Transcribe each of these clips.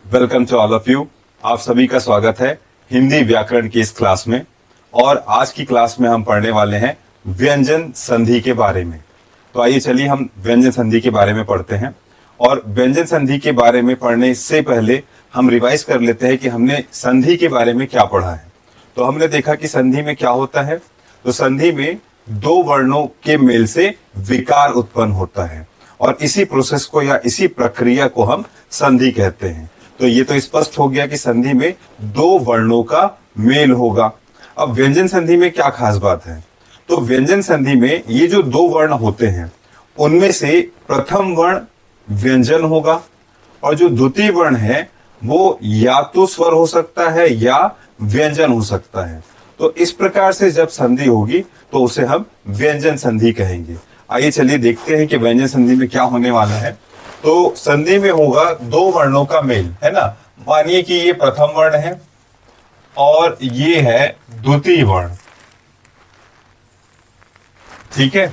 Welcome to all of you. आप सभी का स्वागत है हिंदी व्याकरण की इस क्लास में। और आज की क्लास में हम पढ़ने वाले हैं व्यंजन संधि के बारे में। तो आइए चलिए हम व्यंजन संधि के बारे में पढ़ते हैं। और व्यंजन संधि के बारे में पढ़ने से पहले हम रिवाइज कर लेते हैं कि हमने संधि के बारे में क्या पढ़ा है। तो हमने देखा कि संधि में क्या होता है। तो संधि में दो वर्णों के मेल से विकार उत्पन्न होता है और इसी प्रोसेस को या इसी प्रक्रिया को हम संधि कहते हैं। तो ये तो स्पष्ट हो गया कि संधि में दो वर्णों का मेल होगा। अब व्यंजन संधि में क्या खास बात है। तो व्यंजन संधि में ये जो दो वर्ण होते हैं उनमें से प्रथम वर्ण व्यंजन होगा और जो द्वितीय वर्ण है वो या तो स्वर हो सकता है या व्यंजन हो सकता है। तो इस प्रकार से जब संधि होगी तो उसे हम व्यंजन संधि कहेंगे। आइए चलिए देखते हैं कि व्यंजन संधि में क्या होने वाला है। तो संधि में होगा दो वर्णों का मेल, है ना। मानिए कि ये प्रथम वर्ण है और ये है द्वितीय वर्ण, ठीक है।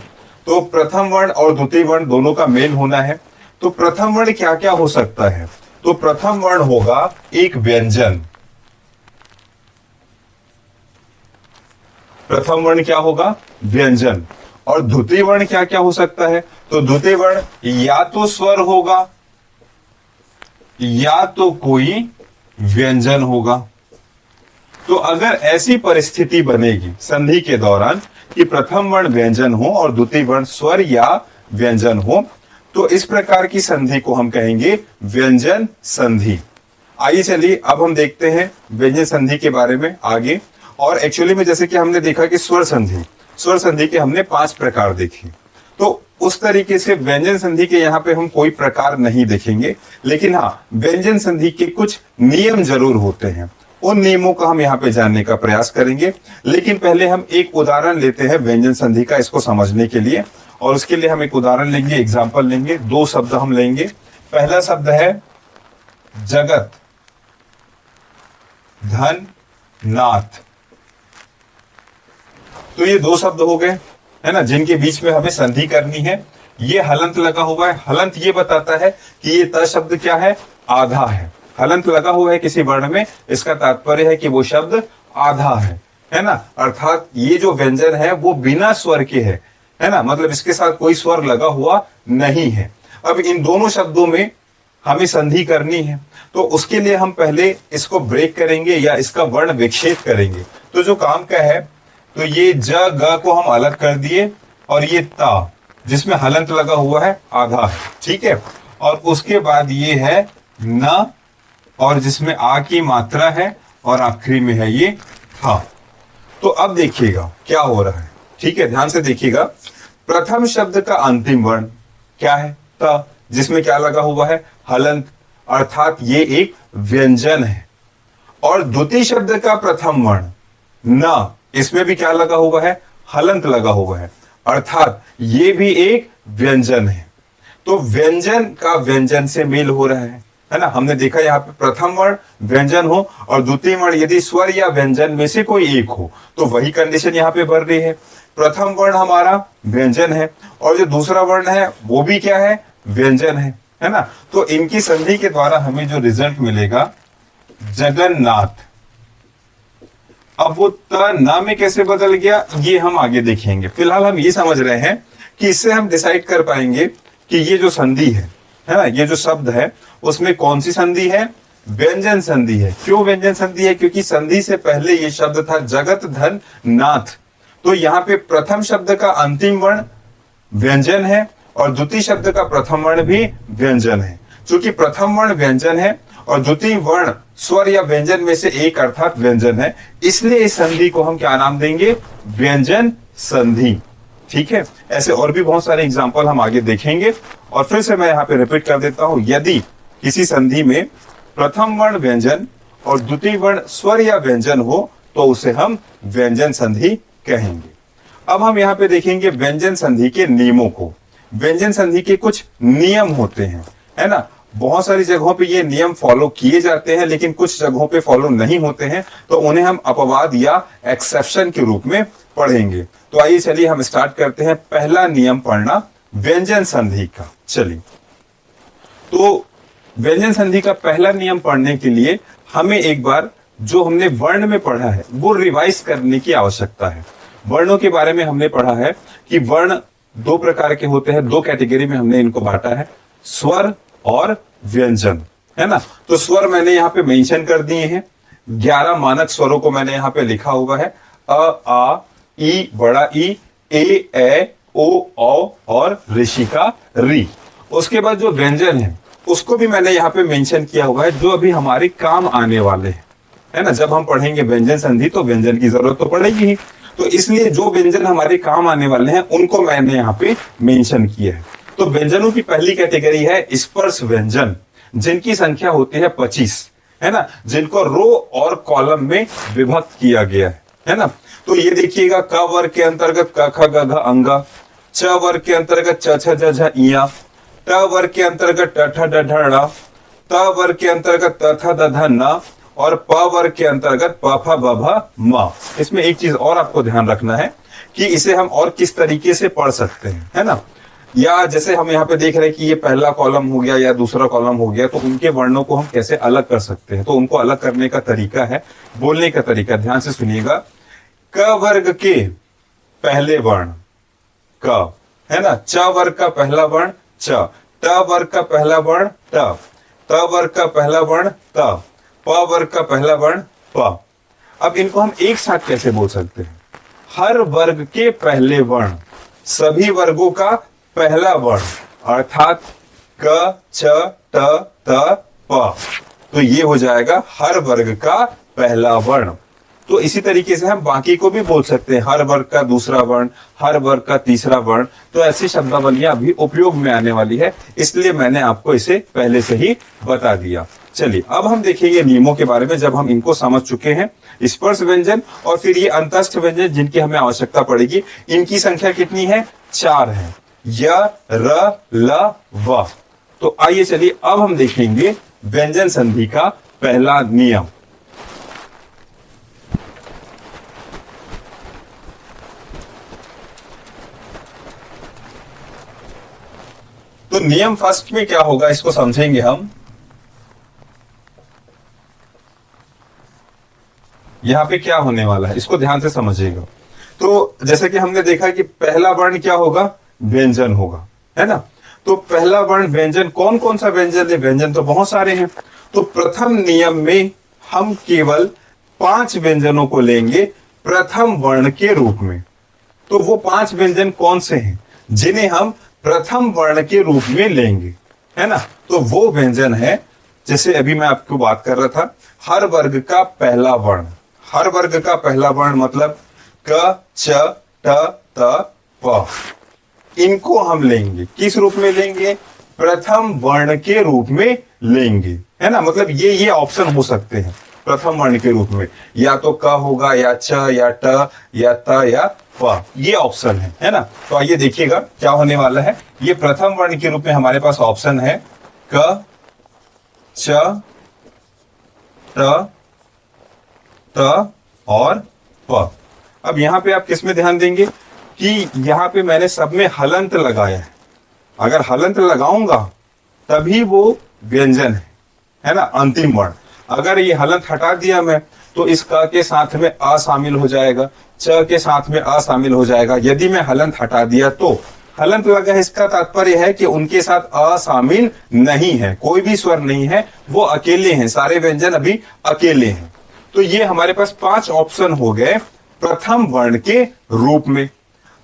तो प्रथम वर्ण और द्वितीय वर्ण दोनों का मेल होना है। तो प्रथम वर्ण क्या क्या हो सकता है। तो प्रथम वर्ण होगा एक व्यंजन। प्रथम वर्ण क्या होगा, व्यंजन। और द्वितीय वर्ण क्या क्या हो सकता है। तो द्वितीय वर्ण या तो स्वर होगा या तो कोई व्यंजन होगा। तो अगर ऐसी परिस्थिति बनेगी संधि के दौरान कि प्रथम वर्ण व्यंजन हो और द्वितीय वर्ण स्वर या व्यंजन हो तो इस प्रकार की संधि को हम कहेंगे व्यंजन संधि। आइए चलिए अब हम देखते हैं व्यंजन संधि के बारे में आगे। और एक्चुअली में जैसे कि हमने देखा कि स्वर संधि के हमने 5 प्रकार देखे। तो उस तरीके से व्यंजन संधि के यहाँ पे हम कोई प्रकार नहीं देखेंगे, लेकिन हाँ व्यंजन संधि के कुछ नियम जरूर होते हैं। उन नियमों का हम यहाँ पे जानने का प्रयास करेंगे। लेकिन पहले हम एक उदाहरण लेते हैं व्यंजन संधि का, इसको समझने के लिए। और उसके लिए हम एक उदाहरण लेंगे, एग्जाम्पल लेंगे। 2 शब्द हम लेंगे। पहला शब्द है जगत धन नाथ। तो ये 2 शब्द हो गए, है ना, जिनके बीच में हमें संधि करनी है। ये हलंत लगा हुआ है। हलंत ये बताता है कि ये त शब्द क्या है, आधा है। हलंत लगा हुआ है किसी वर्ण में, इसका तात्पर्य है कि वो शब्द आधा है ना। अर्थात ये जो व्यंजन है वो बिना स्वर के है ना, मतलब इसके साथ कोई स्वर लगा हुआ नहीं है। अब इन दोनों शब्दों में हमें संधि करनी है तो उसके लिए हम पहले इसको ब्रेक करेंगे या इसका वर्ण विक्षेप करेंगे। तो जो काम का है, तो ये ज ग को हम अलग कर दिए और ये ता जिसमें हलंत लगा हुआ है आधा है, ठीक है। और उसके बाद ये है न और जिसमें आ की मात्रा है और आखिरी में है ये था। तो अब देखिएगा क्या हो रहा है, ठीक है, ध्यान से देखिएगा। प्रथम शब्द का अंतिम वर्ण क्या है, त, जिसमें क्या लगा हुआ है, हलंत, अर्थात ये एक व्यंजन है। और द्वितीय शब्द का प्रथम वर्ण न, इसमें भी क्या लगा हुआ है, हलंत लगा हुआ है, अर्थात ये भी एक व्यंजन है। तो व्यंजन का व्यंजन से मेल हो रहा है ना। हमने देखा यहाँ पे प्रथम वर्ण व्यंजन हो और द्वितीय वर्ण यदि स्वर या व्यंजन में से कोई एक हो तो वही कंडीशन यहाँ पे बढ़ रही है। प्रथम वर्ण हमारा व्यंजन है और जो दूसरा वर्ण है वो भी क्या है, व्यंजन है ना। तो इनकी संधि के द्वारा हमें जो रिजल्ट मिलेगा, जगन्नाथ। अब वो त ना में कैसे बदल गया ये हम आगे देखेंगे। फिलहाल हम ये समझ रहे हैं कि इससे हम डिसाइड कर पाएंगे कि ये जो संधि है ना, ये जो शब्द है उसमें कौन सी संधि है, व्यंजन संधि है। क्यों व्यंजन संधि है, क्योंकि संधि से पहले ये शब्द था जगत धन नाथ। तो यहाँ पे प्रथम शब्द का अंतिम वर्ण व्यंजन है और द्वितीय शब्द का प्रथम वर्ण भी व्यंजन है। चूंकि प्रथम वर्ण व्यंजन है और द्वितीय वर्ण स्वर या व्यंजन में से एक अर्थात व्यंजन है, इसलिए इस संधि को हम क्या नाम देंगे, व्यंजन संधि, ठीक है। ऐसे और भी बहुत सारे एग्जांपल हम आगे देखेंगे। और फिर से मैं यहाँ पे रिपीट कर देता हूं, यदि किसी संधि में प्रथम वर्ण व्यंजन और द्वितीय वर्ण स्वर या व्यंजन हो तो उसे हम व्यंजन संधि कहेंगे। अब हम यहाँ पे देखेंगे व्यंजन संधि के नियमों को। व्यंजन संधि के कुछ नियम होते हैं, है ना। बहुत सारी जगहों पे ये नियम फॉलो किए जाते हैं लेकिन कुछ जगहों पे फॉलो नहीं होते हैं, तो उन्हें हम अपवाद या एक्सेप्शन के रूप में पढ़ेंगे। तो आइए चलिए हम स्टार्ट करते हैं पहला नियम पढ़ना व्यंजन संधि का। चलिए, तो व्यंजन संधि का पहला नियम पढ़ने के लिए हमें एक बार जो हमने वर्ण में पढ़ा है वो रिवाइज करने की आवश्यकता है। वर्णों के बारे में हमने पढ़ा है कि वर्ण दो प्रकार के होते हैं, दो कैटेगरी में हमने इनको बांटा है, स्वर और व्यंजन, है ना। तो स्वर मैंने यहाँ पे मेंशन कर दिए हैं, 11 मानक स्वरों को मैंने यहाँ पे लिखा हुआ है, अ आ ई बड़ा ई, ए ओ औ और ऋषि का री। उसके बाद जो व्यंजन है उसको भी मैंने यहाँ पे मेंशन किया हुआ है, जो अभी हमारे काम आने वाले हैं, है ना। जब हम पढ़ेंगे व्यंजन संधि तो व्यंजन की जरूरत तो पड़ेगी ही, तो इसलिए जो व्यंजन हमारे काम आने वाले हैं उनको मैंने यहाँ पे मेंशन किया है। तो व्यंजनों की पहली कैटेगरी है स्पर्श व्यंजन, जिनकी संख्या होती है 25, है ना, जिनको रो और कॉलम में विभक्त किया गया है ना। तो ये देखिएगा, क वर्ग के अंतर्गत क ख ग घ अंगा, च वर्ग के अंतर्गत च छ ज झ इया, ट वर्ग के अंतर्गत ट ठ ड ढ ण, त वर्ग के अंतर्गत त थ द ध न और प वर्ग के अंतर्गत प फ ब भ म। इसमें एक चीज और आपको ध्यान रखना है कि इसे हम और किस तरीके से पढ़ सकते हैं, है ना। या जैसे हम यहाँ पे देख रहे हैं कि ये पहला कॉलम हो गया या दूसरा कॉलम हो गया, तो उनके वर्णों को हम कैसे अलग कर सकते हैं। तो उनको अलग करने का तरीका है, बोलने का तरीका, ध्यान से सुनिएगा। क वर्ग के पहले वर्ण क, है ना, च वर्ग का पहला वर्ण च, ट वर्ग का पहला वर्ण ट, त वर्ग का पहला वर्ण त, प वर्ग का पहला वर्ण प। अब इनको हम एक साथ कैसे बोल सकते हैं? हर वर्ग के पहले वर्ण सभी वर्गों का पहला वर्ण, अर्थात क छ ट त प, तो ये हो जाएगा हर वर्ग का पहला वर्ण। तो इसी तरीके से हम बाकी को भी बोल सकते हैं, हर वर्ग का दूसरा वर्ण, हर वर्ग का तीसरा वर्ण। तो ऐसी शब्दावलियां अभी उपयोग में आने वाली है, इसलिए मैंने आपको इसे पहले से ही बता दिया। चलिए अब हम देखेंगे नियमों के बारे में, जब हम इनको समझ चुके हैं। स्पर्श व्यंजन और फिर ये अंतस्थ व्यंजन जिनकी हमें आवश्यकता पड़ेगी, इनकी संख्या कितनी है? 4 है, य र ल व। तो आइए चलिए अब हम देखेंगे व्यंजन संधि का पहला नियम। तो नियम फर्स्ट में क्या होगा इसको समझेंगे हम। यहां पे क्या होने वाला है इसको ध्यान से समझिएगा। तो जैसे कि हमने देखा कि पहला वर्ण क्या होगा? व्यंजन होगा, है ना। तो पहला वर्ण व्यंजन, कौन कौन सा व्यंजन है? व्यंजन तो बहुत सारे हैं। तो प्रथम नियम में हम केवल 5 व्यंजनों को लेंगे प्रथम वर्ण के रूप में। तो वो 5 व्यंजन कौन से हैं जिन्हें हम प्रथम वर्ण के रूप में लेंगे, है ना। तो वो व्यंजन है, जैसे अभी मैं आपको बात कर रहा था, हर वर्ग का पहला वर्ण। हर वर्ग का पहला वर्ण मतलब क छ ट त प। इनको हम लेंगे, किस रूप में लेंगे? प्रथम वर्ण के रूप में लेंगे, है ना। मतलब ये ऑप्शन हो सकते हैं प्रथम वर्ण के रूप में, या तो क होगा या छ या ट या त या प, ये ऑप्शन है ना। तो आइए देखिएगा क्या होने वाला है। ये प्रथम वर्ण के रूप में हमारे पास ऑप्शन है क छ ट त और प। अब यहां पे आप किस में ध्यान देंगे कि यहां पे मैंने सब में हलंत लगाया है। अगर हलंत लगाऊंगा तभी वो व्यंजन है ना, अंतिम वर्ण। अगर ये हलंत हटा दिया मैं तो इस क के साथ में अ शामिल हो जाएगा, च के साथ में अ शामिल हो जाएगा। यदि मैं हलंत हटा दिया तो हलंत लगा है, इसका तात्पर्य है कि उनके साथ अ शामिल नहीं है, कोई भी स्वर नहीं है, वो अकेले हैं, सारे व्यंजन अभी अकेले हैं। तो ये हमारे पास 5 ऑप्शन हो गए प्रथम वर्ण के रूप में।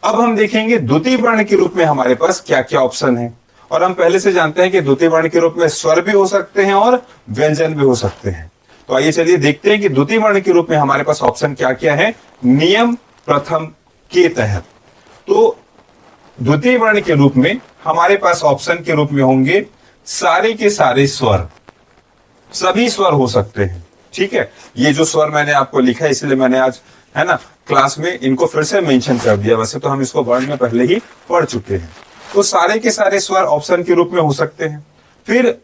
अब हम देखेंगे द्वितीय वर्ण के रूप में हमारे पास क्या क्या ऑप्शन है। और हम पहले से जानते हैं कि द्वितीय वर्ण के रूप में स्वर भी हो सकते हैं और व्यंजन भी हो सकते हैं। तो आइए चलिए देखते हैं कि द्वितीय वर्ण के रूप में हमारे पास ऑप्शन क्या क्या है नियम प्रथम के तहत। तो द्वितीय वर्ण के रूप में हमारे पास ऑप्शन के रूप में होंगे सारे के सारे स्वर, सभी स्वर हो सकते हैं, ठीक है। ये जो स्वर मैंने आपको लिखा है इसलिए मैंने आज, है ना, क्लास में इनको फिर से मेंशन कर दिया, वैसे तो हम इसको वर्ण में पहले ही पढ़ चुके हैं। तो सारे के सारे स्वर ऑप्शन के रूप में हो सकते हैं। फिर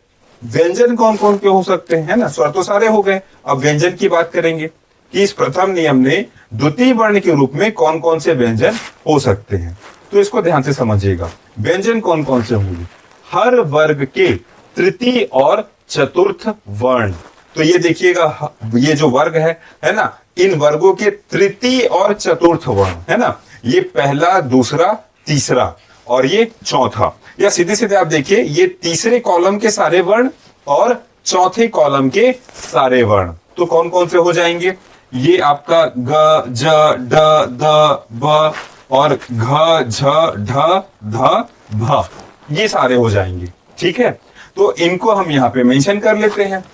व्यंजन कौन कौन के हो सकते हैं, है ना, स्वर तो सारे हो गए। अब व्यंजन की बात करेंगे कि इस प्रथम नियम ने द्वितीय वर्ण के रूप में कौन कौन से व्यंजन हो सकते हैं। तो इसको ध्यान से समझिएगा। व्यंजन कौन कौन से होंगे? हर वर्ग के तृतीय और चतुर्थ वर्ण। तो ये देखिएगा, ये जो वर्ग है ना, इन वर्गों के तृतीय और चतुर्थ वर्ण है ना, ये पहला, दूसरा, तीसरा और ये चौथा। या सीधे सीधे आप देखिए, ये तीसरे कॉलम के सारे वर्ण और चौथे कॉलम के सारे वर्ण। तो कौन कौन से हो जाएंगे? ये आपका ग, ज, ड, द, ब और घ, झ, ढ, ध, भ, ये सारे हो जाएंगे। ठीक है, तो इनको हम यहां पे मेंशन कर लेते हैं।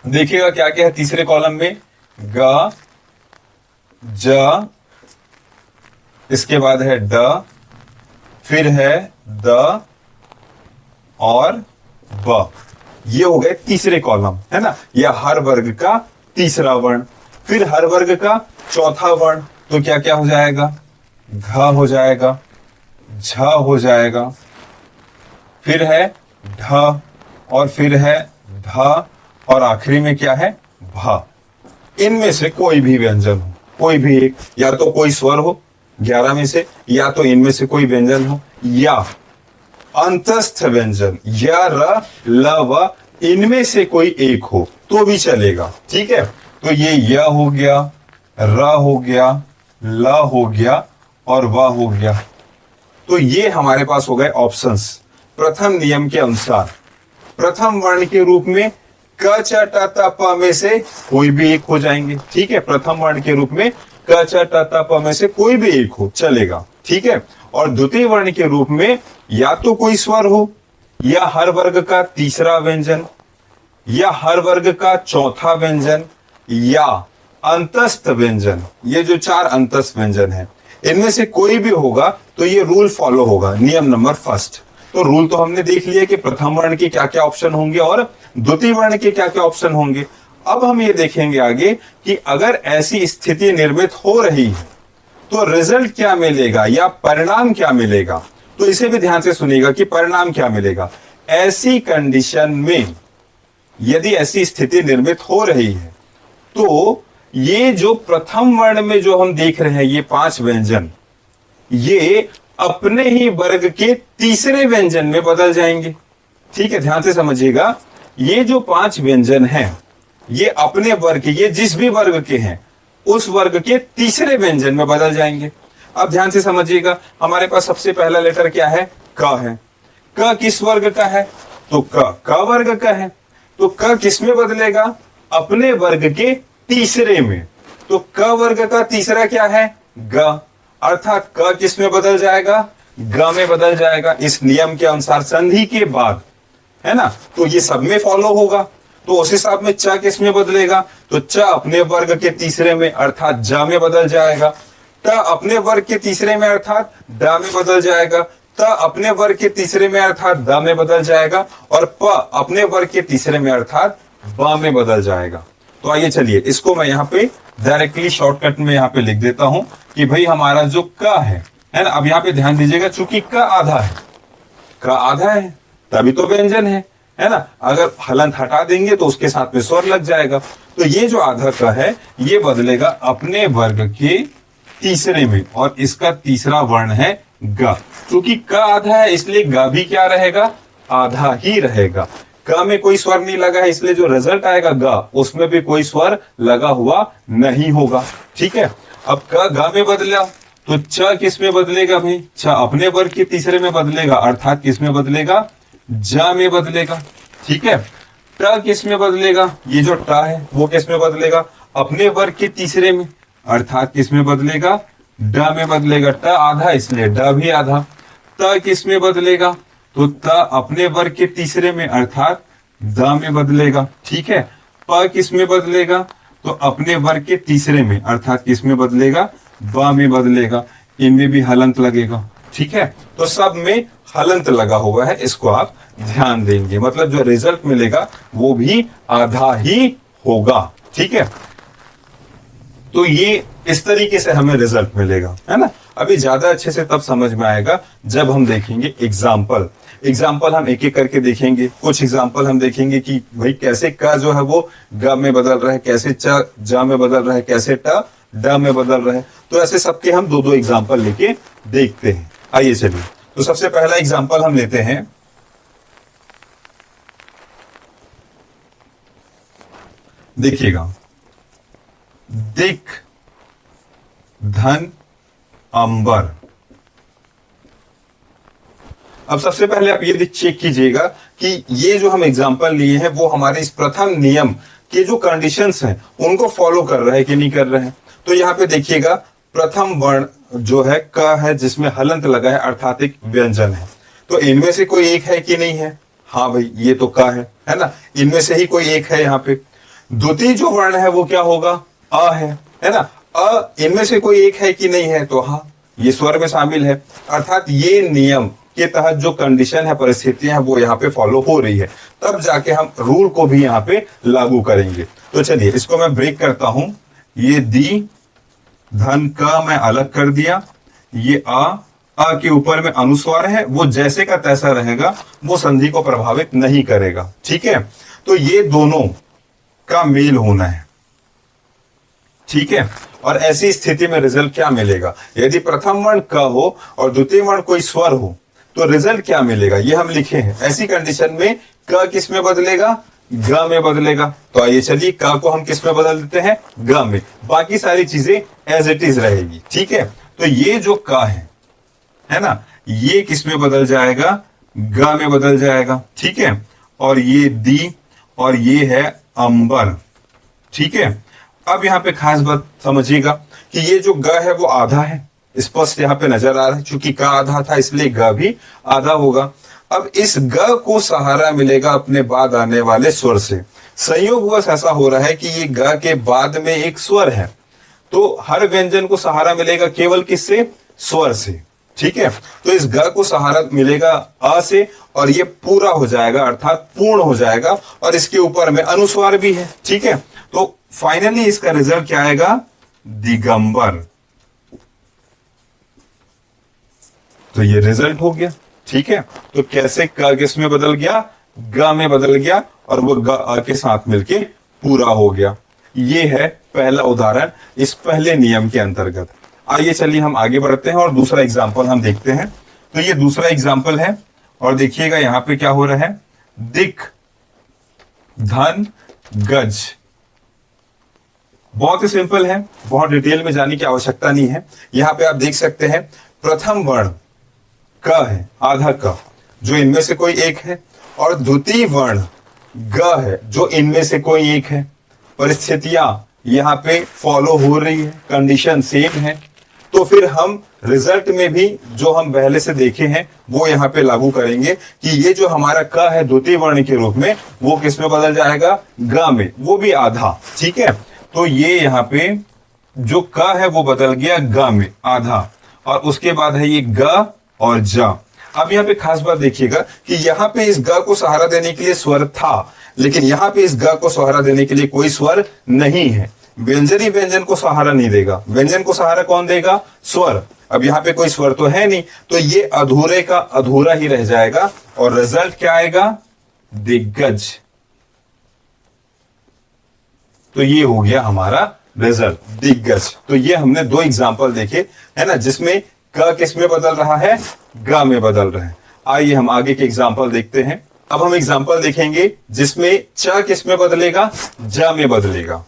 देखिएगा क्या क्या है तीसरे कॉलम में, ग, ज, इसके बाद है ड, फिर है द और ब। ये हो गए तीसरे कॉलम है ना, यह हर वर्ग का तीसरा वर्ण। फिर हर वर्ग का चौथा वर्ण, तो क्या क्या हो जाएगा? घ हो जाएगा, झ हो जाएगा, फिर है ढ और फिर है ध और आखिरी में क्या है? भ। इनमें से कोई भी व्यंजन हो, कोई भी एक, या तो कोई स्वर हो 11 में से, या तो इनमें से कोई व्यंजन हो, या अंतस्थ व्यंजन या र, ल, व, इनमें से कोई एक हो तो भी चलेगा। ठीक है, तो ये य हो गया, र हो गया, ल हो गया और व हो गया। तो ये हमारे पास हो गए ऑप्शंस। प्रथम नियम के अनुसार प्रथम वर्ण के रूप में क, च, ट, त, प में से कोई भी एक हो जाएंगे। ठीक है, प्रथम वर्ण के रूप में क, च, ट, त, प में से कोई भी एक हो चलेगा। ठीक है, और द्वितीय वर्ण के रूप में या तो कोई स्वर हो, या हर वर्ग का तीसरा व्यंजन, या हर वर्ग का चौथा व्यंजन, या अंतस्थ व्यंजन। ये जो 4 अंतस्थ व्यंजन है, इनमें से कोई भी होगा तो ये रूल फॉलो होगा, नियम नंबर फर्स्ट। तो रूल तो हमने देख लिया कि प्रथम वर्ण के क्या क्या ऑप्शन होंगे और द्वितीय वर्ण के क्या क्या ऑप्शन होंगे। अब हम ये देखेंगे आगे कि अगर ऐसी स्थिति निर्मित हो रही है तो रिजल्ट क्या मिलेगा या परिणाम क्या मिलेगा। तो इसे भी ध्यान से सुनिएगा कि परिणाम क्या मिलेगा। ऐसी कंडीशन में यदि ऐसी स्थिति निर्मित हो रही है तो ये जो प्रथम वर्ण में जो हम देख रहे हैं ये 5 व्यंजन, ये अपने ही वर्ग के तीसरे व्यंजन में बदल जाएंगे। ठीक है, ध्यान से समझिएगा, ये जो 5 व्यंजन हैं ये अपने वर्ग, ये जिस भी वर्ग के हैं उस वर्ग के तीसरे व्यंजन में बदल जाएंगे। अब ध्यान से समझिएगा, हमारे पास सबसे पहला लेटर क्या है? क है। क किस वर्ग का है? तो क वर्ग का है। तो क किस में बदलेगा? अपने वर्ग के तीसरे में। तो क वर्ग का तीसरा क्या है? ग, अर्थात क किस में बदल जाएगा? ग में बदल जाएगा। इस नियम के अनुसार संधि के बाद, है ना, तो ये सब में फॉलो होगा। तो उस हिसाब में च किस में बदलेगा? तो च अपने वर्ग के तीसरे में अर्थात ज में बदल जाएगा। ट अपने वर्ग के तीसरे में अर्थात ड में बदल जाएगा। त अपने वर्ग के तीसरे में अर्थात द में बदल जाएगा। और प अपने वर्ग के तीसरे में अर्थात ब में बदल जाएगा। तो आइए चलिए इसको मैं यहाँ पे डायरेक्टली शॉर्टकट में यहाँ पे लिख देता हूं कि भाई हमारा जो क है ना, अब यहाँ पे ध्यान दीजिएगा, चूंकि क आधा है, क आधा है तभी तो व्यंजन है ना। अगर हलंत हटा देंगे तो उसके साथ में स्वर लग जाएगा। तो ये जो आधा क है ये बदलेगा अपने वर्ग के तीसरे में और इसका तीसरा वर्ण है ग। क्योंकि क आधा है इसलिए ग भी क्या रहेगा? आधा ही रहेगा। क में कोई स्वर नहीं लगा है इसलिए जो रिजल्ट आएगा ग, उसमें भी कोई स्वर लगा हुआ नहीं होगा। ठीक है, अब क ग में बदला तो च किस में बदलेगा भाई? च अपने वर्ग के तीसरे में बदलेगा अर्थात किस में बदलेगा? ज में बदलेगा। ठीक है, ट किस में बदलेगा? ये जो ट है वो किस में बदलेगा? अपने वर्ग के तीसरे में अर्थात किस में बदलेगा? ड में बदलेगा। ट आधा इसलिए ड भी आधा। त किस में बदलेगा? तो त अपने वर्ग के तीसरे में अर्थात द में बदलेगा। ठीक है, प किस में बदलेगा? तो अपने वर्ग के तीसरे में अर्थात किस में बदलेगा? ब में बदलेगा। इनमें भी हलंत लगेगा। ठीक है, तो सब में हलंत लगा हुआ है, इसको आप ध्यान देंगे। मतलब जो रिजल्ट मिलेगा वो भी आधा ही होगा। ठीक है, तो ये इस तरीके से हमें रिजल्ट मिलेगा, है ना। अभी ज्यादा अच्छे से तब समझ में आएगा जब हम देखेंगे एग्जाम्पल हम एक एक करके देखेंगे। कुछ एग्जाम्पल हम देखेंगे कि भाई कैसे क जो है वो ग में बदल रहा है, कैसे च ज में बदल रहा है, कैसे ट ड में बदल रहा है। तो ऐसे सबके हम दो एग्जाम्पल लेके देखते हैं। आइए चलिए, तो सबसे पहला एग्जाम्पल हम लेते हैं देखिएगा, दिक, धन, अंबर। अब सबसे पहले आप ये चेक कीजिएगा कि ये जो हम एग्जांपल लिए हैं वो हमारे इस प्रथम नियम के जो कंडीशंस हैं उनको फॉलो कर रहे हैं कि नहीं कर रहे हैं। तो यहाँ पे देखिएगा, प्रथम वर्ण जो है क है, जिसमें हलंत लगा है अर्थात एक व्यंजन है। तो इनमें से कोई एक है कि नहीं है? हाँ भाई, ये तो क है ना, इनमें से ही कोई एक है यहाँ पे। द्वितीय जो वर्ण है वो क्या होगा? अ है ना। अ इनमें से कोई एक है कि नहीं है? तो हाँ, ये स्वर में शामिल है। अर्थात ये नियम के तहत जो कंडीशन है, परिस्थितियां हैं, वो यहाँ पे फॉलो हो रही है। तब जाके हम रूल को भी यहाँ पे लागू करेंगे। तो चलिए इसको मैं ब्रेक करता हूं। ये दी, धन का मैं अलग कर दिया। ये आ के ऊपर में अनुस्वार है, वो जैसे का तैसा रहेगा, वो संधि को प्रभावित नहीं करेगा। ठीक है, तो ये दोनों का मेल होना है। ठीक है, और ऐसी स्थिति में रिजल्ट क्या मिलेगा? यदि प्रथम वर्ण क हो और द्वितीय वर्ण कोई स्वर हो तो रिजल्ट क्या मिलेगा, ये हम लिखे हैं। ऐसी कंडीशन में क किस में बदलेगा? ग में बदलेगा। तो आइए चलिए, क को हम किस में बदल देते हैं? ग में। बाकी सारी चीजें एज इट इज रहेगी। ठीक है, तो ये जो क है ना, ये किस में बदल जाएगा? ग में बदल जाएगा। ठीक है, और ये दी और ये है अंबर। ठीक है, अब यहाँ पे खास बात समझिएगा कि ये जो ग है वो आधा है, स्पष्ट यहाँ पे नजर आ रहा है। चूंकि क आधा था इसलिए ग भी आधा होगा। अब इस ग को सहारा मिलेगा अपने बाद आने वाले स्वर से। संयोगवश ऐसा हो रहा है कि ये ग के बाद में एक स्वर है, तो हर व्यंजन को सहारा मिलेगा केवल किससे? स्वर से। ठीक है, तो इस ग को सहारा मिलेगा अ से और ये पूरा हो जाएगा, अर्थात पूर्ण हो जाएगा, और इसके ऊपर में अनुस्वार भी है। ठीक है, तो फाइनली इसका रिजल्ट क्या आएगा? दिगंबर। तो ये रिजल्ट हो गया। ठीक है, तो कैसे क किस में बदल गया? ग में बदल गया, और वो ग अ के साथ मिलके पूरा हो गया। ये है पहला उदाहरण इस पहले नियम के अंतर्गत। आइए चलिए हम आगे बढ़ते हैं और दूसरा एग्जाम्पल हम देखते हैं। तो ये दूसरा एग्जाम्पल है, और देखिएगा यहां पे क्या हो रहा है? दिक, धन, गज। बहुत ही सिंपल है, बहुत डिटेल में जाने की आवश्यकता नहीं है। यहां पे आप देख सकते हैं, प्रथम वर्ण क है, आधा क, जो इनमें से कोई एक है, और द्वितीय वर्ण ग है, जो इनमें से कोई एक है। परिस्थितियां यहाँ पे फॉलो हो रही है, कंडीशन सेम है। तो फिर हम रिजल्ट में भी जो हम पहले से देखे हैं वो यहाँ पे लागू करेंगे कि ये जो हमारा क है द्वितीय वर्ण के रूप में, वो किस में बदल जाएगा? ग में, वो भी आधा। ठीक है, तो ये यहाँ पे जो क है वो बदल गया ग में, आधा, और उसके बाद है ये ग और ज। अब यहाँ पे खास बात देखिएगा कि यहाँ पे इस ग को सहारा देने के लिए स्वर था, लेकिन यहाँ पे इस ग को सहारा देने के लिए कोई स्वर नहीं है। व्यंजन ही व्यंजन को सहारा नहीं देगा, व्यंजन को सहारा कौन देगा? स्वर। अब यहाँ पे कोई स्वर तो है नहीं, तो ये अधूरे का अधूरा ही रह जाएगा, और रिजल्ट क्या आएगा? दिग्गज। तो ये हो गया हमारा रिजल्ट, दिग्गज। तो ये हमने दो एग्जाम्पल देखे, है ना, जिसमें क किस में बदल रहा है? ग में बदल रहा है। आइए हम आगे के एग्जाम्पल देखते हैं। अब हम एग्जाम्पल देखेंगे जिसमें च किस में बदलेगा? ज में बदलेगा।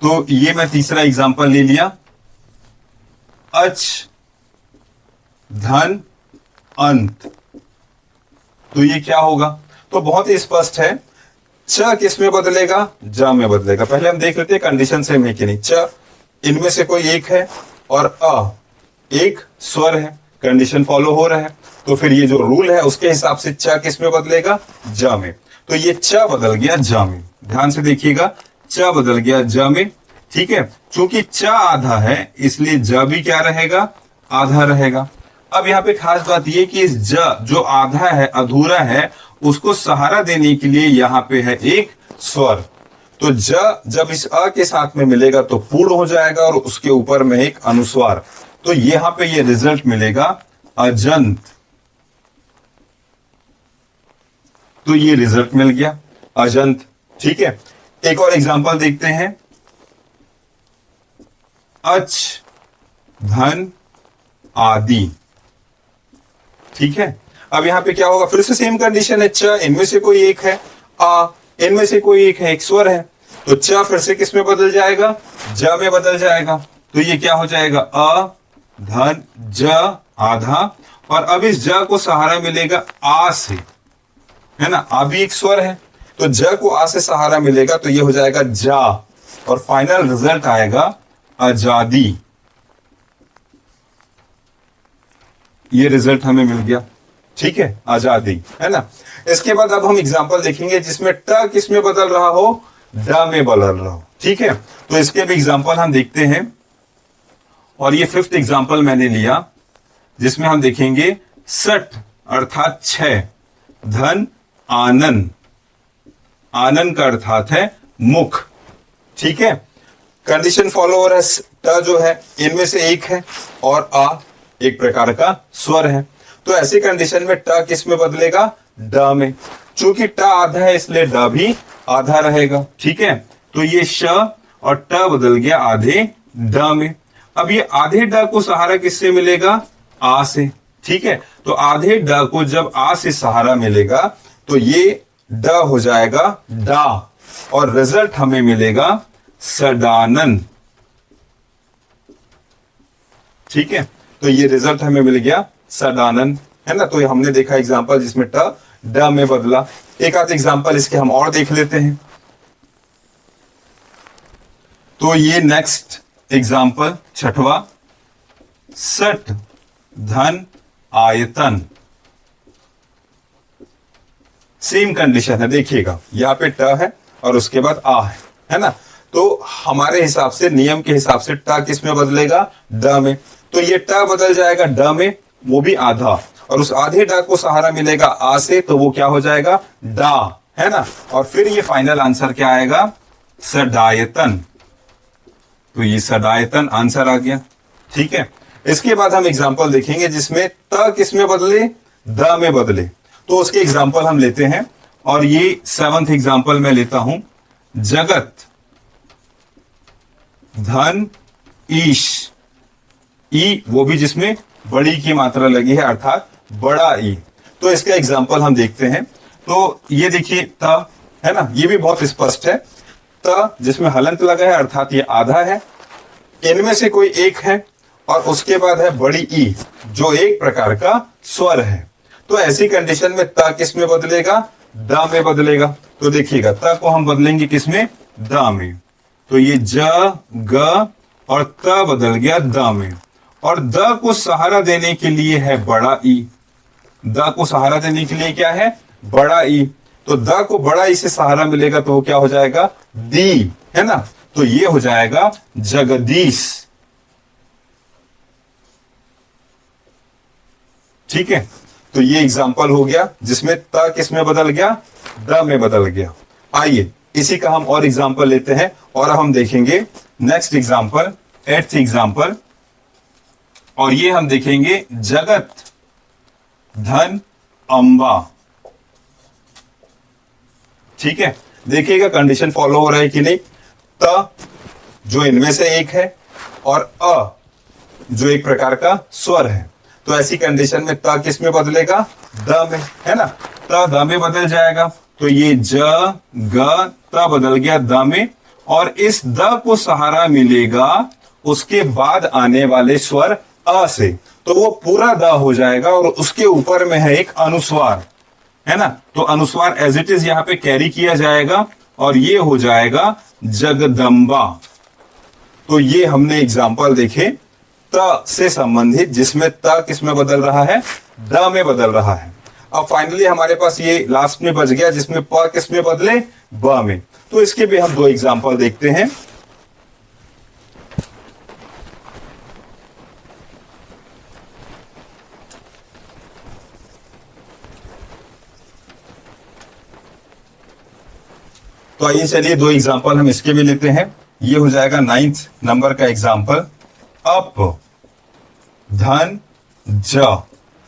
तो ये मैं तीसरा एग्जाम्पल ले लिया, अच, धन, अंत। तो ये क्या होगा? तो बहुत ही स्पष्ट है, च किस में बदलेगा? ज में बदलेगा। पहले हम देख लेते हैं कंडीशन सेम है कि नहीं। च इनमें से कोई एक है, और अ एक स्वर है, कंडीशन फॉलो हो रहा है। तो फिर ये जो रूल है उसके हिसाब से च किस में बदलेगा? ज में। तो ये च बदल गया ज में। ध्यान से देखिएगा, च बदल गया ज में। ठीक है, क्योंकि च आधा है इसलिए ज भी क्या रहेगा? आधा रहेगा। अब यहाँ पे खास बात ये कि इस ज जो आधा है, अधूरा है, उसको सहारा देने के लिए यहाँ पे है एक स्वर। तो ज जब इस अ के साथ में मिलेगा तो पूर्ण हो जाएगा, और उसके ऊपर में एक अनुस्वार। तो यहाँ पे ये रिजल्ट मिलेगा अजंत। तो ये रिजल्ट मिल गया अजंत। ठीक है, एक और एग्जांपल देखते हैं, अच, धन, आदि। ठीक है, अब यहां पे क्या होगा? फिर से सेम कंडीशन है, च इनमें से कोई एक है, आ इनमें से कोई एक है, एक स्वर है। तो च फिर से किस में बदल जाएगा, ज में बदल जाएगा। तो ये क्या हो जाएगा, अ धन ज आधा, और अब इस ज को सहारा मिलेगा आ से, है ना, आ भी एक स्वर है, तो ज को आ से सहारा मिलेगा तो ये हो जाएगा जा, और फाइनल रिजल्ट आएगा आजादी। ये रिजल्ट हमें मिल गया, ठीक है, आजादी, है ना। इसके बाद अब हम एग्जांपल देखेंगे जिसमें ट किस में बदल रहा हो, ड में बदल रहा हो, ठीक है। तो इसके भी एग्जांपल हम देखते हैं, और ये 5th एग्जांपल मैंने लिया जिसमें हम देखेंगे सठ अर्थात 6 धन आनन, आनन का अर्थात है मुख, ठीक है। कंडीशन फॉलो हो रहा है, ट जो है इनमें से एक है और आ एक प्रकार का स्वर है, तो ऐसी कंडीशन में ट किस में बदलेगा, ड में। चूंकि ट आधा है इसलिए ड भी आधा रहेगा, ठीक है। तो ये श और ट बदल गया आधे ड में। अब ये आधे ड को सहारा किससे मिलेगा, आ से, ठीक है। तो आधे ड को जब आ से सहारा मिलेगा तो ये ड हो जाएगा डा, और रिजल्ट हमें मिलेगा सडानन, ठीक है। तो ये रिजल्ट हमें मिल गया सडानन, है ना। तो हमने देखा एग्जांपल जिसमें ट ड में बदला। एक आध एग्जांपल इसके हम और देख लेते हैं। तो ये नेक्स्ट एग्जांपल 6वां, सठ धन आयतन, सेम कंडीशन है, देखिएगा यहाँ पे ट है और उसके बाद आ है ना। तो हमारे हिसाब से, नियम के हिसाब से ट किस में बदलेगा, ड में। तो ये ट बदल जाएगा ड में, वो भी आधा, और उस आधे ड को सहारा मिलेगा आ से, तो वो क्या हो जाएगा, डा, है ना। और फिर ये फाइनल आंसर क्या आएगा, सडायतन। तो ये सडायतन आंसर आ गया, ठीक है। इसके बाद हम एग्जांपल देखेंगे जिसमें त किस में बदले, द में बदले। तो उसके एग्जांपल हम लेते हैं, और ये 7th एग्जांपल मैं लेता हूं, जगत धन ईश, ई वो भी जिसमें बड़ी की मात्रा लगी है अर्थात बड़ा ई। तो इसका एग्जांपल हम देखते हैं। तो ये देखिए त है ना, ये भी बहुत स्पष्ट है, त जिसमें हलंत लगा है अर्थात ये आधा है, इनमें से कोई एक है, और उसके बाद है बड़ी ई जो एक प्रकार का स्वर है। तो ऐसी कंडीशन में त किस में बदलेगा, द में बदलेगा। तो देखिएगा त को हम बदलेंगे किस में, द में। तो ये ज ग और त बदल गया द में, और द को सहारा देने के लिए है बड़ा ई, द को सहारा देने के लिए क्या है, बड़ा ई। तो द को बड़ा ई से सहारा मिलेगा तो वो क्या हो जाएगा, दी, है ना। तो ये हो जाएगा जगदीश, ठीक है। तो ये एग्जांपल हो गया जिसमें त किस में बदल गया, द में बदल गया। आइए इसी का हम और एग्जांपल लेते हैं, और हम देखेंगे नेक्स्ट एग्जांपल, 8th एग्जांपल, और ये हम देखेंगे जगत धन अंबा, ठीक है। देखिएगा कंडीशन फॉलो हो रहा है कि नहीं। त जो इनमें से एक है और अ जो एक प्रकार का स्वर है, तो ऐसी कंडीशन में त किस में बदलेगा, द में, है ना। त द में बदल जाएगा, तो ये ज ग त बदल गया द में, और इस द को सहारा मिलेगा उसके बाद आने वाले स्वर अ से, तो वो पूरा द हो जाएगा, और उसके ऊपर में है एक अनुस्वार, है ना। तो अनुस्वार एज इट इज यहाँ पे कैरी किया जाएगा, और ये हो जाएगा जगदम्बा। तो ये हमने एग्जाम्पल देखे त से संबंधित, जिसमें त किस में बदल रहा है, द में बदल रहा है। अब फाइनली हमारे पास ये लास्ट में बच गया जिसमें प किस में बदले, ब में। तो इसके भी हम 2 एग्जाम्पल देखते हैं। तो आइए चलिए 2 एग्जाम्पल हम इसके भी लेते हैं। ये हो जाएगा 9th नंबर का एग्जाम्पल, अप धन ज,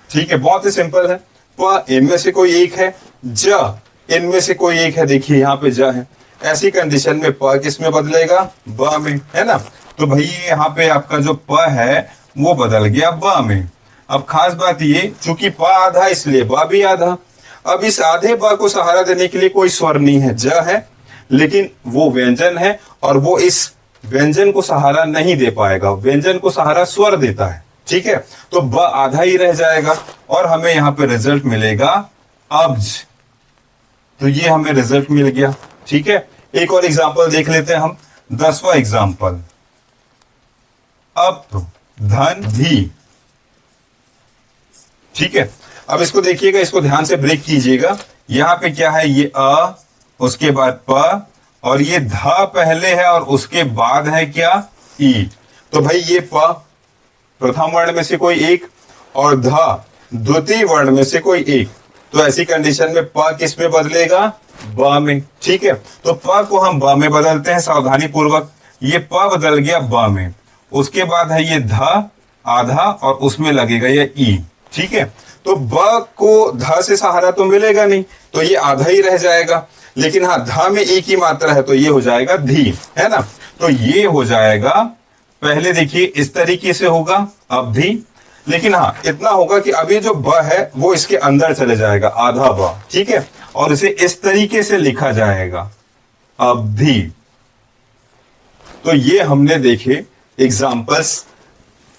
ठीक है, बहुत ही सिंपल है। प इनमें से कोई एक है, ज इनमें से कोई एक है, देखिए यहाँ पे ज है। ऐसी कंडीशन में प किस में बदलेगा, ब में, है ना। तो भैया यहाँ पे आपका जो प है वो बदल गया ब में। अब खास बात ये, चूंकि प आधा इसलिए ब भी आधा। अब इस आधे ब को सहारा देने के लिए कोई स्वर नहीं है, ज है, लेकिन वो व्यंजन है और वो इस व्यंजन को सहारा नहीं दे पाएगा, व्यंजन को सहारा स्वर देता है। ठीक है, तो ब आधा ही रह जाएगा और हमें यहां पे रिजल्ट मिलेगा अब्ज। तो ये हमें रिजल्ट मिल गया। ठीक है, एक और एग्जांपल देख लेते हैं हम, 10वां एग्जांपल, अप धन धी। ठीक है, अब इसको देखिएगा, इसको ध्यान से ब्रेक कीजिएगा। यहां पे क्या है, ये अ, उसके बाद प, और ये धा पहले है और उसके बाद है क्या, ई। तो भाई ये प प्रथम वर्ण में से कोई एक और धा द्वितीय वर्ण में से कोई एक, तो ऐसी कंडीशन में प किस में बदलेगा, ब में। ठीक है, तो प को हम ब में बदलते हैं सावधानी पूर्वक। ये प बदल गया ब में, उसके बाद है ये धा आधा और उसमें लगेगा ये ई। ठीक है, तो ब को ध से सहारा तो मिलेगा नहीं, तो ये आधा ही रह जाएगा। लेकिन हाँ, धा में एक ही मात्रा है तो ये हो जाएगा धी, है ना। तो ये हो जाएगा, पहले देखिए इस तरीके से होगा अब धी, लेकिन हाँ इतना होगा कि अभी जो ब है वो इसके अंदर चले जाएगा, आधा ब। ठीक है, और इसे इस तरीके से लिखा जाएगा अब धी। तो ये हमने देखे एग्जाम्पल्स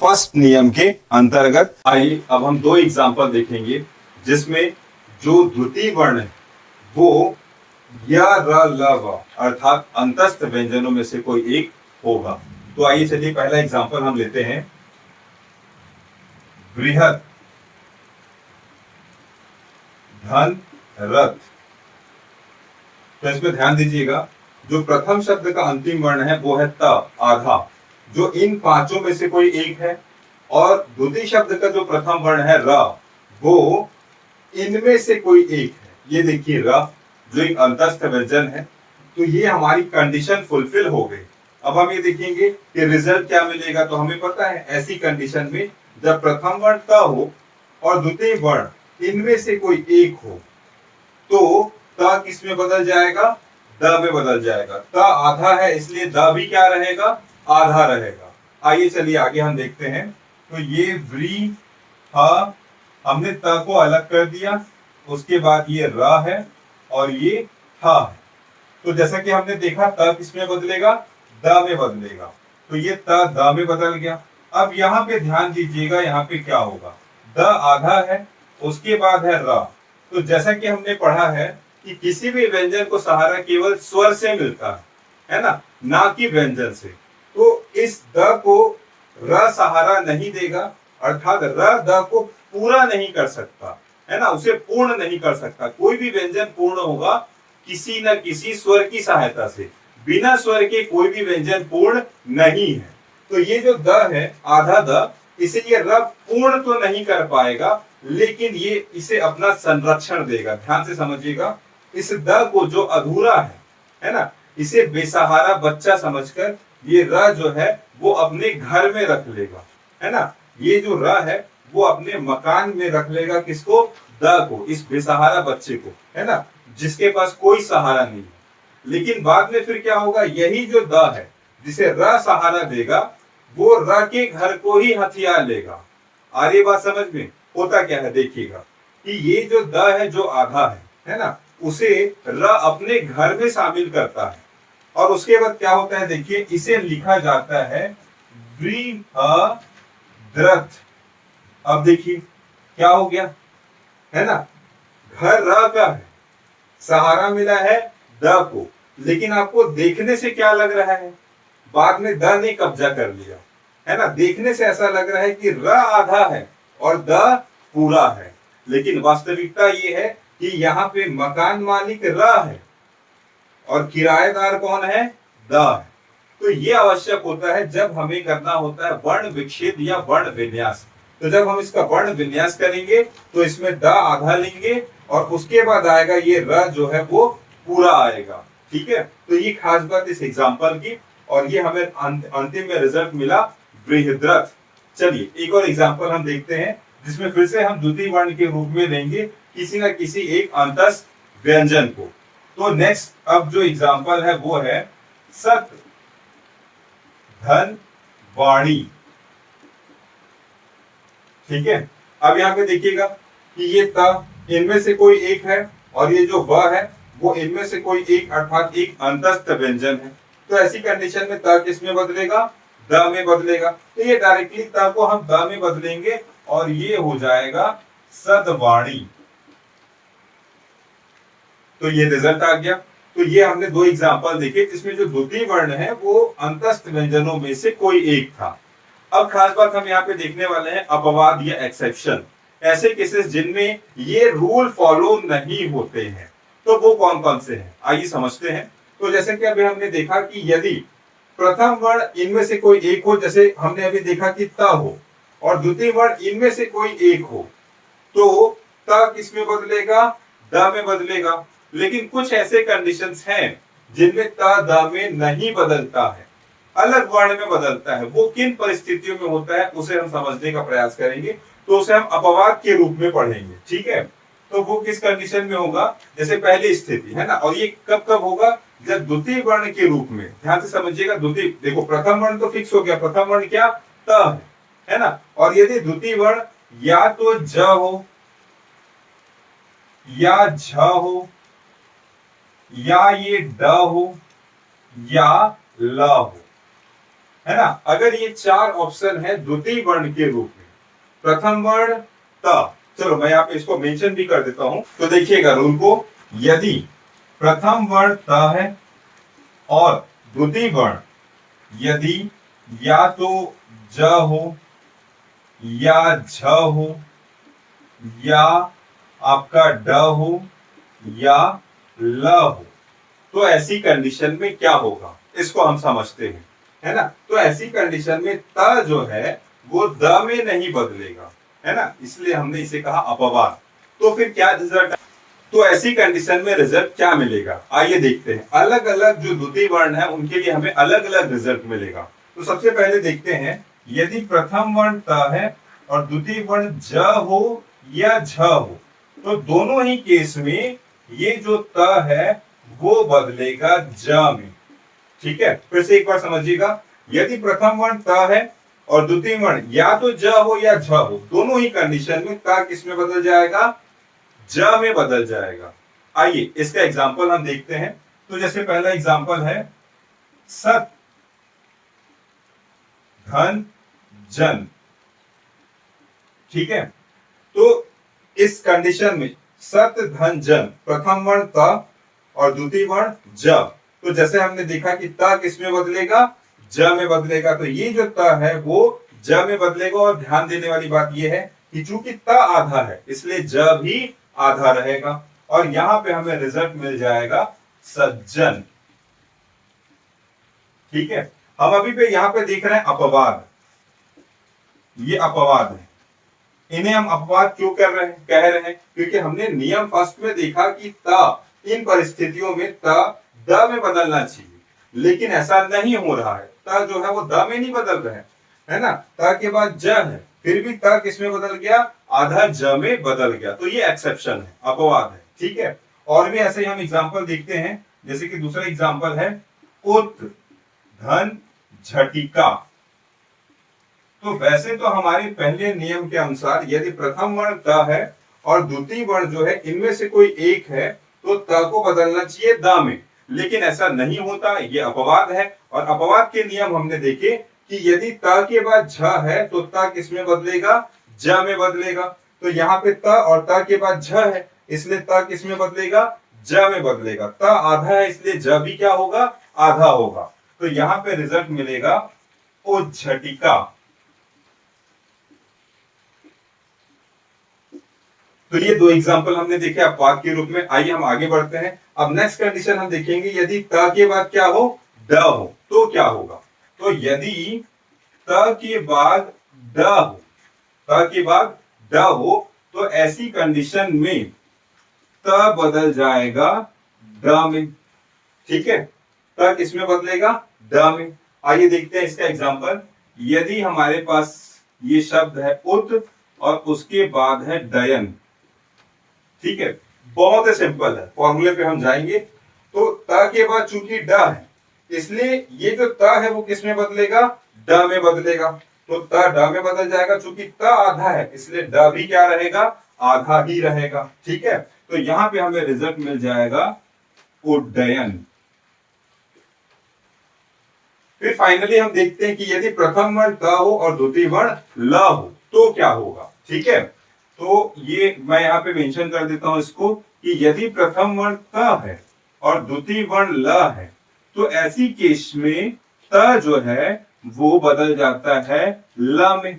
फर्स्ट नियम के अंतर्गत। आइए अब हम दो एग्जाम्पल देखेंगे जिसमें जो द्वितीय वर्ण है वो या र ल व अर्थात अंतस्थ व्यंजनों में से कोई एक होगा। तो आइए चलिए पहला एग्जाम्पल हम लेते हैं, बृहत धन रथ। तो इसमें ध्यान दीजिएगा, जो प्रथम शब्द का अंतिम वर्ण है वो है त आधा, जो इन पांचों में से कोई एक है, और द्वितीय शब्द का जो प्रथम वर्ण है र, वो इनमें से कोई एक है। ये देखिए र जो एक अंतस्थ व्यंजन है, तो ये हमारी कंडीशन फुलफिल हो गई। अब हम ये देखेंगे कि रिजल्ट क्या मिलेगा। तो हमें पता है ऐसी कंडीशन में जब प्रथम वर्ण त हो और द्वितीय वर्ण इनमें से कोई एक हो, तो त किस में बदल जाएगा, द में बदल जाएगा। त आधा है इसलिए द भी क्या रहेगा, आधा रहेगा। आइए चलिए आगे हम देखते हैं। तो ये व्री ह, हमने त को अलग कर दिया, उसके बाद ये र है और ये था है। तो जैसा कि हमने देखा त किसमें बदलेगा, द में बदलेगा, तो ये त द में बदल गया। अब यहाँ पे ध्यान दीजिएगा, यहाँ पे क्या होगा, द आधा है, उसके बाद है र। तो जैसा कि हमने पढ़ा है कि किसी भी व्यंजन को सहारा केवल स्वर से मिलता है ना, ना कि व्यंजन से। तो इस द को र सहारा नहीं देगा, अर्थात र द को पूरा नहीं कर सकता, है ना, उसे पूर्ण नहीं कर सकता। कोई भी व्यंजन पूर्ण होगा किसी न किसी स्वर की सहायता से, बिना स्वर के कोई भी व्यंजन पूर्ण नहीं है। तो ये जो द है आधा द, इसे ये र पूर्ण तो नहीं कर पाएगा, लेकिन ये इसे अपना संरक्षण देगा। ध्यान से समझिएगा, इस द को जो अधूरा है ना, इसे बेसहारा बच्चा समझकर ये र जो है वो अपने घर में रख लेगा, है ना। ये जो र है वो अपने मकान में रख लेगा, किसको, द को, इस बेसहारा बच्चे को, है ना, जिसके पास कोई सहारा नहीं है। लेकिन बाद में फिर क्या होगा, यही जो द है जिसे र सहारा देगा, वो र के घर को ही हथियार लेगा। आ रही बात समझ में। होता क्या है देखिएगा कि ये जो द है जो आधा है ना, उसे र अपने घर में शामिल करता है, और उसके बाद क्या होता है देखिए, इसे लिखा जाता है बृहद्रथ। अब देखिए क्या हो गया, है ना, घर र का है, सहारा मिला है द को, लेकिन आपको देखने से क्या लग रहा है, बाद में द ने कब्जा कर लिया, है ना। देखने से ऐसा लग रहा है कि र आधा है और द पूरा है, लेकिन वास्तविकता ये है कि यहाँ पे मकान मालिक र है और किराएदार कौन है, द है। तो ये आवश्यक होता है जब हमें करना होता है वर्ण विच्छेद या वर्ण विन्यास। तो जब हम इसका वर्ण विन्यास करेंगे तो इसमें द आधा लेंगे और उसके बाद आएगा ये र जो है वो पूरा आएगा। ठीक है, तो ये खास बात इस एग्जाम्पल की, और ये हमें अंतिम में रिजल्ट मिला बृहद्रथ। चलिए एक और एग्जाम्पल हम देखते हैं, जिसमें फिर से हम द्वितीय वर्ण के रूप में लेंगे किसी न किसी एक अंतस्थ व्यंजन को। तो नेक्स्ट अब जो एग्जाम्पल है वो है सत धन वाणी। ठीक है, अब यहाँ पे देखिएगा कि ये त इनमें से कोई एक है और ये जो व है वो इनमें से कोई एक अर्थात एक अंतस्थ व्यंजन है। तो ऐसी कंडीशन में त किस में बदलेगा, द में बदलेगा। तो ये डायरेक्टली त को हम द में बदलेंगे और ये हो जाएगा सदवाणी। तो ये रिजल्ट आ गया। तो ये हमने दो एग्जांपल देखे जिसमें जो द्वितीय वर्ण है वो अंतस्थ व्यंजनों में से कोई एक था। अब खास बात हम यहाँ पे देखने वाले हैं अपवाद या एक्सेप्शन, ऐसे केसेस जिनमें ये रूल फॉलो नहीं होते हैं। तो वो कौन कौन से हैं, आइए समझते हैं। तो जैसे कि अभी हमने देखा कि यदि प्रथम वर्ण इनमें से कोई एक हो, जैसे हमने अभी देखा कि त हो, और द्वितीय वर्ण इनमें से कोई एक हो, तो त किस में बदलेगा, द में बदलेगा। लेकिन कुछ ऐसे कंडीशंस हैं जिनमें त द में नहीं बदलता है, अलग वर्ण में बदलता है। वो किन परिस्थितियों में होता है उसे हम समझने का प्रयास करेंगे। तो उसे हम अपवाद के रूप में पढ़ेंगे, ठीक है। तो वो किस कंडीशन में होगा, जैसे पहली स्थिति है ना, और ये कब कब होगा, जब द्वितीय वर्ण के रूप में। ध्यान से समझिएगा, द्वितीय, देखो प्रथम वर्ण तो फिक्स हो गया, प्रथम वर्ण क्या, त है ना। और यदि द्वितीय वर्ण या तो ज हो, या झ हो, या ये ड हो, या ल हो, है ना। अगर ये चार ऑप्शन है द्वितीय वर्ण के रूप में, प्रथम वर्ण त, चलो मैं यहाँ पे इसको मेंशन भी कर देता हूं। तो देखिएगा रूल को, यदि प्रथम वर्ण त है और द्वितीय वर्ण यदि या तो ज हो, या झ हो, या आपका ड हो, या ल हो, तो ऐसी कंडीशन में क्या होगा इसको हम समझते हैं, है ना। तो ऐसी कंडीशन में त जो है वो द में नहीं बदलेगा, है ना, इसलिए हमने इसे कहा अपवाद। तो फिर क्या रिजल्ट, तो ऐसी कंडीशन में रिजल्ट क्या मिलेगा, आइए देखते हैं। अलग अलग जो द्वितीय वर्ण है उनके लिए हमें अलग अलग रिजल्ट मिलेगा। तो सबसे पहले देखते हैं, यदि प्रथम वर्ण त है और द्वितीय वर्ण ज हो या झ हो, तो दोनों ही केस में ये जो त है वो बदलेगा ज में, ठीक है। फिर से एक बार समझिएगा, यदि प्रथम वर्ण त है और द्वितीय वर्ण या तो ज हो या झ हो, दोनों ही कंडीशन में त किस में बदल जाएगा, ज में बदल जाएगा। आइए इसका एग्जांपल हम देखते हैं। तो जैसे पहला एग्जांपल है, सत धन जन, ठीक है। तो इस कंडीशन में सत धन जन, प्रथम वर्ण त और द्वितीय वर्ण ज, तो जैसे हमने देखा कि त किस में बदलेगा, ज में बदलेगा। तो ये जो त है वो ज में बदलेगा। और ध्यान देने वाली बात ये है कि चूंकि त आधा है इसलिए ज भी आधा रहेगा, और यहां पे हमें रिजल्ट मिल जाएगा सज्जन, ठीक है। हम अभी पे यहां पे देख रहे हैं अपवाद, ये अपवाद है। इन्हें हम अपवाद क्यों कर रहे हैं, कह रहे हैं, क्योंकि हमने नियम फर्स्ट में देखा कि त इन परिस्थितियों में त द में बदलना चाहिए, लेकिन ऐसा नहीं हो रहा है। त जो है वो द में नहीं बदल रहे हैं, है ना। त के बाद ज है, फिर भी त किस में बदल गया, आधा ज में बदल गया। तो ये एक्सेप्शन है, अपवाद है, ठीक है। और भी ऐसे ही हम एग्जांपल देखते हैं, जैसे कि दूसरा एग्जांपल है, उत धन झटिका। तो वैसे तो हमारे पहले नियम के अनुसार यदि प्रथम वर्ण त है और द्वितीय वर्ण जो है इनमें से कोई एक है, तो त को बदलना चाहिए द में, लेकिन ऐसा नहीं होता, ये अपवाद है। और अपवाद के नियम हमने देखे कि यदि त के बाद झ है तो त किस में बदलेगा, ज में बदलेगा। तो यहाँ पे त और त के बाद झ है, इसलिए त किस में बदलेगा, ज में बदलेगा। त आधा है इसलिए ज भी क्या होगा, आधा होगा। तो यहाँ पे रिजल्ट मिलेगा उज्झटिका। तो ये दो एग्जांपल हमने देखे अपवाद के रूप में। आइए हम आगे बढ़ते हैं। अब नेक्स्ट कंडीशन हम देखेंगे, यदि त के बाद क्या हो, ड हो, तो क्या होगा। तो यदि त के बाद ड हो, त के बाद ड हो, तो ऐसी कंडीशन में त बदल जाएगा ड में, ठीक है। त किस में बदलेगा, ड में। आइए देखते हैं इसका एग्जांपल। यदि हमारे पास ये शब्द है उत और उसके बाद है डयन, ठीक है, बहुत ही सिंपल है, फॉर्मूले पे हम जाएंगे। तो त के बाद चूंकि ड है इसलिए ये जो त है वो किस में बदलेगा, ड में बदलेगा। तो त ड में बदल जाएगा, चूंकि त आधा है इसलिए ड भी क्या रहेगा, आधा ही रहेगा, ठीक है। तो यहाँ पे हमें रिजल्ट मिल जाएगा उड्डयन। फिर फाइनली हम देखते हैं कि यदि प्रथम वर्ण त हो और द्वितीय वर्ण ल हो तो क्या होगा। ठीक है, तो ये मैं यहाँ पे मेंशन कर देता हूं इसको कि यदि प्रथम वर्ण त है और द्वितीय वर्ण ल है तो ऐसी केस में त जो है वो बदल जाता है ल में।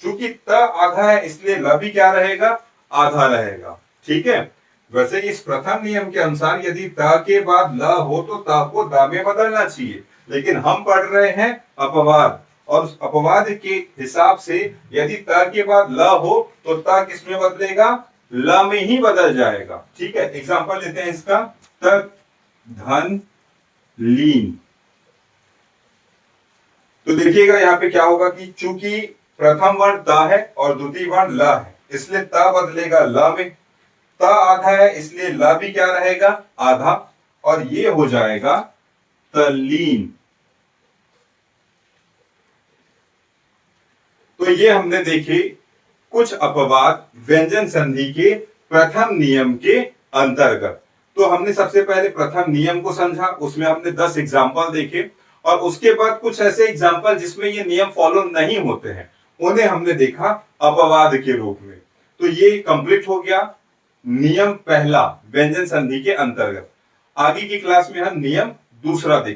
चूंकि त आधा है इसलिए ल भी क्या रहेगा, आधा रहेगा। ठीक है, वैसे इस प्रथम नियम के अनुसार यदि त के बाद ल हो तो त को द में बदलना चाहिए, लेकिन हम पढ़ रहे हैं अपवाद, और उस अपवाद के हिसाब से यदि त के बाद ल हो तो त किस में बदलेगा, ल में ही बदल जाएगा। ठीक है, एग्जांपल लेते हैं इसका, तक धन लीन। तो देखिएगा यहाँ पे क्या होगा कि चूंकि प्रथम वर्ण त है और द्वितीय वर्ण ल है इसलिए त बदलेगा ल में, त आधा है इसलिए ल भी क्या रहेगा, आधा, और ये हो जाएगा तल्लीन। तो ये हमने देखे कुछ अपवाद व्यंजन संधि के प्रथम नियम के अंतर्गत। तो हमने सबसे पहले प्रथम नियम को समझा, उसमें हमने 10 एग्जाम्पल देखे, और उसके बाद कुछ ऐसे एग्जाम्पल जिसमें ये नियम फॉलो नहीं होते हैं उन्हें हमने देखा अपवाद के रूप में। तो ये कंप्लीट हो गया नियम पहला व्यंजन संधि के अंतर्गत। आगे की क्लास में हम नियम दूसरा देखेंगे।